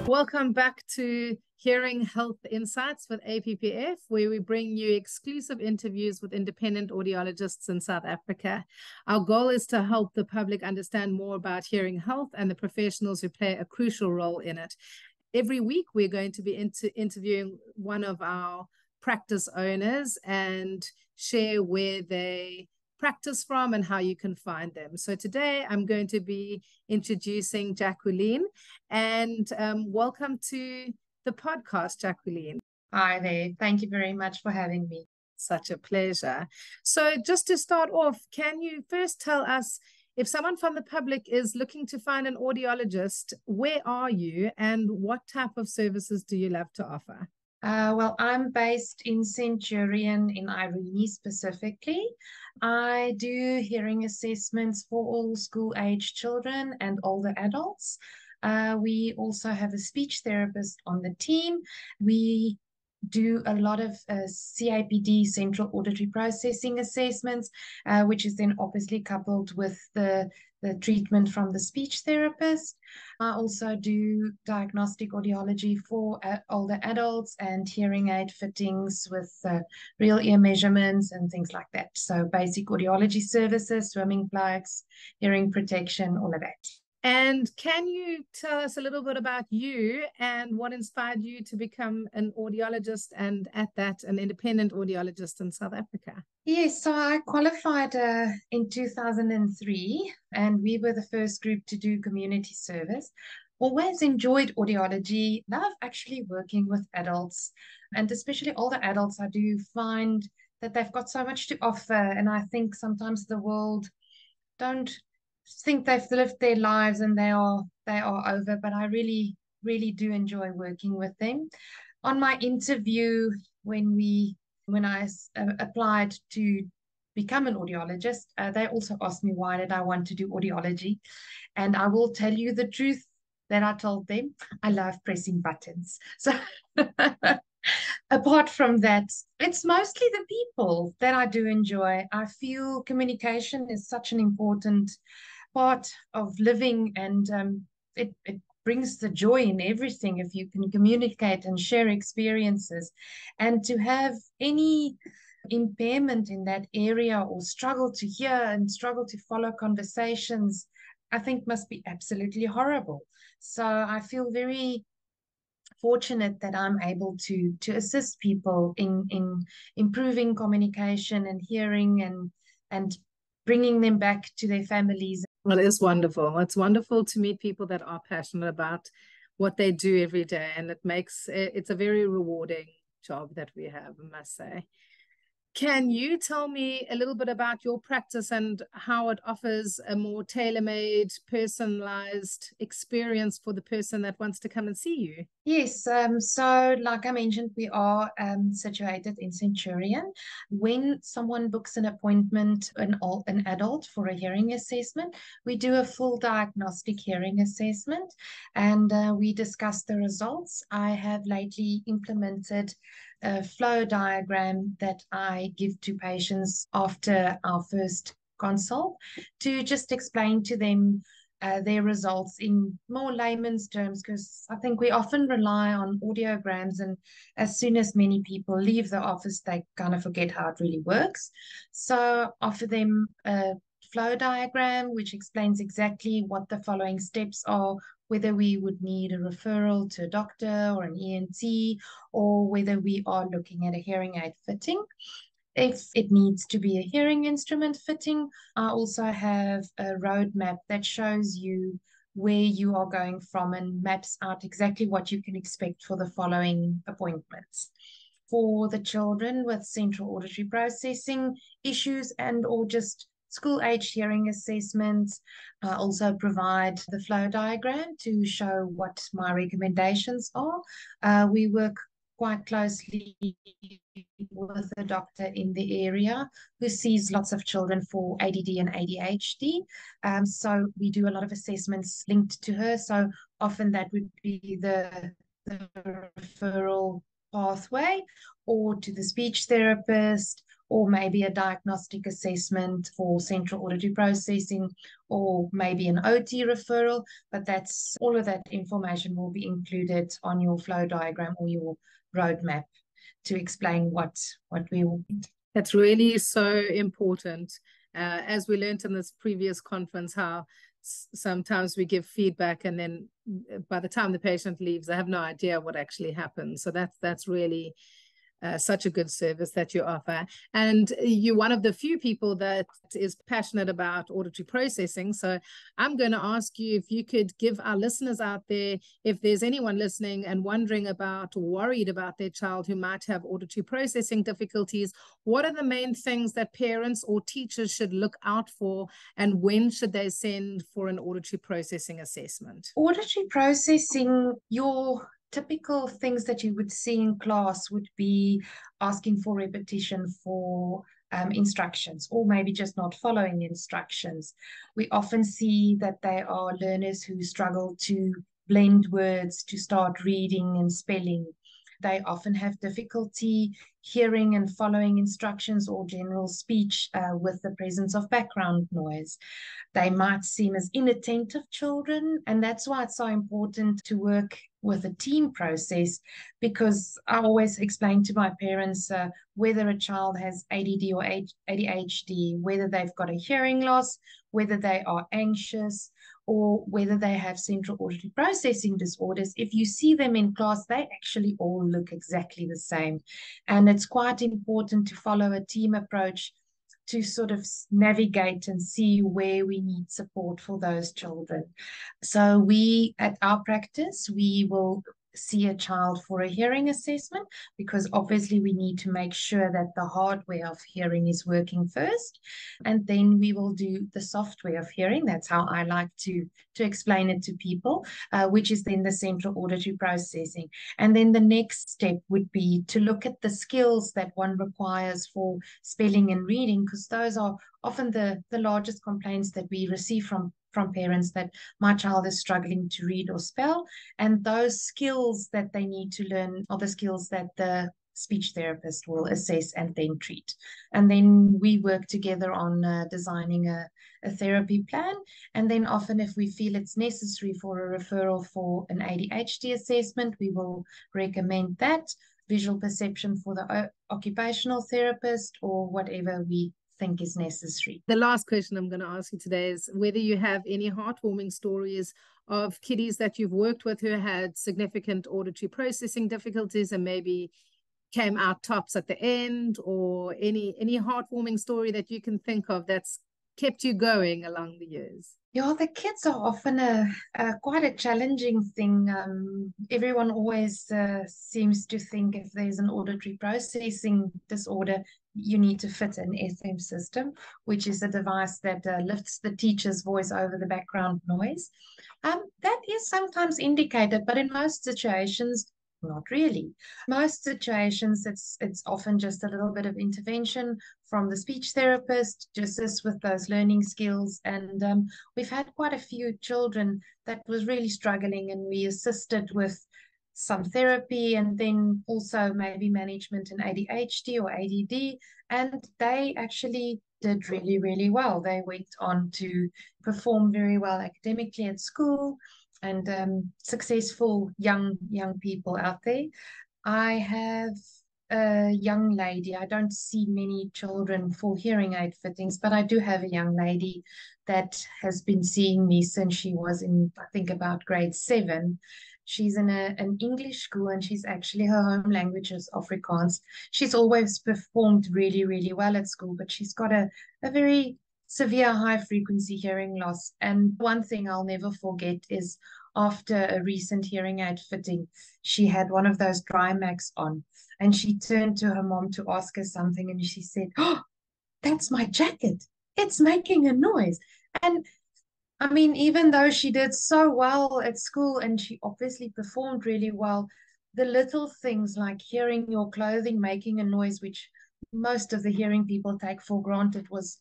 Welcome back to Hearing Health Insights with APPF, where we bring you exclusive interviews with independent audiologists in South Africa. Our goal is to help the public understand more about hearing health and the professionals who play a crucial role in it. Every week, we're going to be interviewing one of our practice owners and share where they practice from and how you can find them. So today I'm going to be introducing Jacqueline, and welcome to the podcast, Jacqueline. Hi there. Thank you very much for having me. Such a pleasure. So just to start off, can you first tell us, if someone from the public is looking to find an audiologist, where are you and what type of services do you love to offer? Well, I'm based in Centurion in Irene specifically. I do hearing assessments for all school-age children and older adults. We also have a speech therapist on the team. We do a lot of CAPD, Central Auditory Processing assessments, which is then obviously coupled with the treatment from the speech therapist. I also do diagnostic audiology for older adults and hearing aid fittings with real ear measurements and things like that. So basic audiology services, swimming plugs, hearing protection, all of that. And can you tell us a little bit about you and what inspired you to become an audiologist and at that an independent audiologist in South Africa? Yes, so I qualified in 2003, and we were the first group to do community service. Always enjoyed audiology, love actually working with adults, and especially older adults. I do find that they've got so much to offer, and I think sometimes the world don't think they've lived their lives and they are over, but I really do enjoy working with them. On my interview, when I applied to become an audiologist, they also asked me why did I want to do audiology, and I will tell you the truth that I told them: I love pressing buttons. So apart from that, it's mostly the people that I do enjoy. I feel communication is such an important part of living, and it brings the joy in everything if you can communicate and share experiences. And to have any impairment in that area or struggle to hear and struggle to follow conversations, I think must be absolutely horrible. So I feel very fortunate that I'm able to assist people in improving communication and hearing and bringing them back to their families. Well, it is wonderful. It's wonderful to meet people that are passionate about what they do every day, and it's a very rewarding job that we have, I must say. Can you tell me a little bit about your practice and how it offers a more tailor-made, personalized experience for the person that wants to come and see you? Yes, so like I mentioned, we are situated in Centurion. When someone books an appointment, an adult for a hearing assessment, we do a full diagnostic hearing assessment, and we discuss the results. I have lately implemented a flow diagram that I give to patients after our first consult to just explain to them their results in more layman's terms, because I think we often rely on audiograms, and as soon as many people leave the office, they kind of forget how it really works. So offer them a flow diagram which explains exactly what the following steps are, whether we would need a referral to a doctor or an ENT, or whether we are looking at a hearing aid fitting. If it needs to be a hearing instrument fitting, I also have a roadmap that shows you where you are going from and maps out exactly what you can expect for the following appointments. For the children with central auditory processing issues and or just school-age hearing assessments, I also provide the flow diagram to show what my recommendations are. We work quite closely with a doctor in the area who sees lots of children for ADD and ADHD. So we do a lot of assessments linked to her. So often that would be the referral pathway, or to the speech therapist, or maybe a diagnostic assessment for central auditory processing, or maybe an OT referral. But that's all of that information will be included on your flow diagram or your roadmap to explain what we will need. That's really so important. As we learned in this previous conference, how sometimes we give feedback and then by the time the patient leaves, they have no idea what actually happened. So that's really such a good service that you offer. And you're one of the few people that is passionate about auditory processing. So I'm going to ask you if you could give our listeners out there, if there's anyone listening and wondering about or worried about their child who might have auditory processing difficulties, what are the main things that parents or teachers should look out for, and when should they send for an auditory processing assessment? Auditory processing, your typical things that you would see in class would be asking for repetition for instructions, or maybe just not following instructions. We often see that they are learners who struggle to blend words, to start reading and spelling. They often have difficulty hearing and following instructions or general speech with the presence of background noise. They might seem as inattentive children, and that's why it's so important to work with a team process, because I always explain to my parents whether a child has ADD or ADHD, whether they've got a hearing loss, whether they are anxious, or whether they have central auditory processing disorders. If you see them in class, they actually all look exactly the same. And it's quite important to follow a team approach to sort of navigate and see where we need support for those children. So we, at our practice, we will see a child for a hearing assessment, because obviously we need to make sure that the hardware of hearing is working first, and then we will do the software of hearing. That's how I like to explain it to people, which is then the central auditory processing. And then the next step would be to look at the skills that one requires for spelling and reading, because those are often the largest complaints that we receive from parents, that my child is struggling to read or spell, and those skills that they need to learn are the skills that the speech therapist will assess and then treat. And then we work together on designing a therapy plan. And then often, if we feel it's necessary for a referral for an ADHD assessment, we will recommend that, visual perception for the occupational therapist, or whatever we think is necessary. The last question I'm going to ask you today is whether you have any heartwarming stories of kiddies that you've worked with who had significant auditory processing difficulties and maybe came out tops at the end, or any heartwarming story that you can think of that's kept you going along the years. Yeah, the kids are often quite a challenging thing. Everyone always seems to think if there's an auditory processing disorder, you need to fit an FM system, which is a device that lifts the teacher's voice over the background noise. That is sometimes indicated, but in most situations, not really. Most situations, it's often just a little bit of intervention from the speech therapist, just as with those learning skills. And we've had quite a few children that was really struggling, and we assisted with some therapy and then also maybe management in ADHD or ADD. And they actually did really, really well. They went on to perform very well academically at school, and successful young people out there. I have a young lady. I don't see many children for hearing aid fittings, but I do have a young lady that has been seeing me since she was in, I think, about grade 7. She's in an English school, and she's actually, her home language is Afrikaans. She's always performed really, really well at school, but she's got a very severe high frequency hearing loss. And one thing I'll never forget is after a recent hearing aid fitting, she had one of those dry mags on, and she turned to her mom to ask her something, and she said, "Oh, that's my jacket. It's making a noise." And I mean, even though she did so well at school and she obviously performed really well, the little things like hearing your clothing making a noise, which most of the hearing people take for granted, was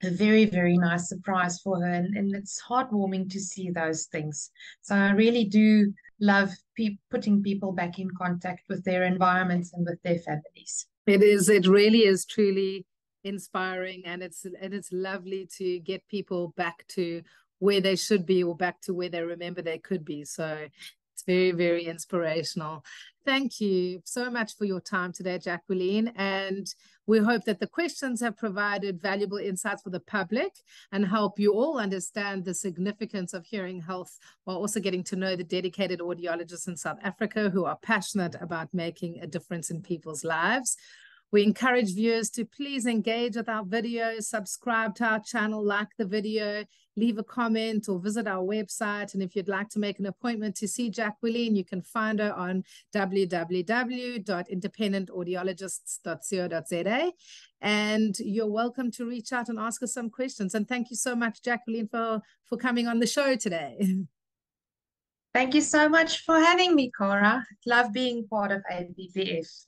a very, very nice surprise for her. And it's heartwarming to see those things. So I really do love putting people back in contact with their environments and with their families. It really is truly inspiring, and it's lovely to get people back to where they should be, or back to where they remember they could be. So it's very, very inspirational. Thank you so much for your time today, Jacqueline. And we hope that the questions have provided valuable insights for the public and help you all understand the significance of hearing health, while also getting to know the dedicated audiologists in South Africa who are passionate about making a difference in people's lives. We encourage viewers to please engage with our videos, subscribe to our channel, like the video, leave a comment, or visit our website. And if you'd like to make an appointment to see Jacqueline, you can find her on www.independentaudiologists.co.za. And you're welcome to reach out and ask us some questions. And thank you so much, Jacqueline, for coming on the show today. Thank you so much for having me, Cara. Love being part of APPF.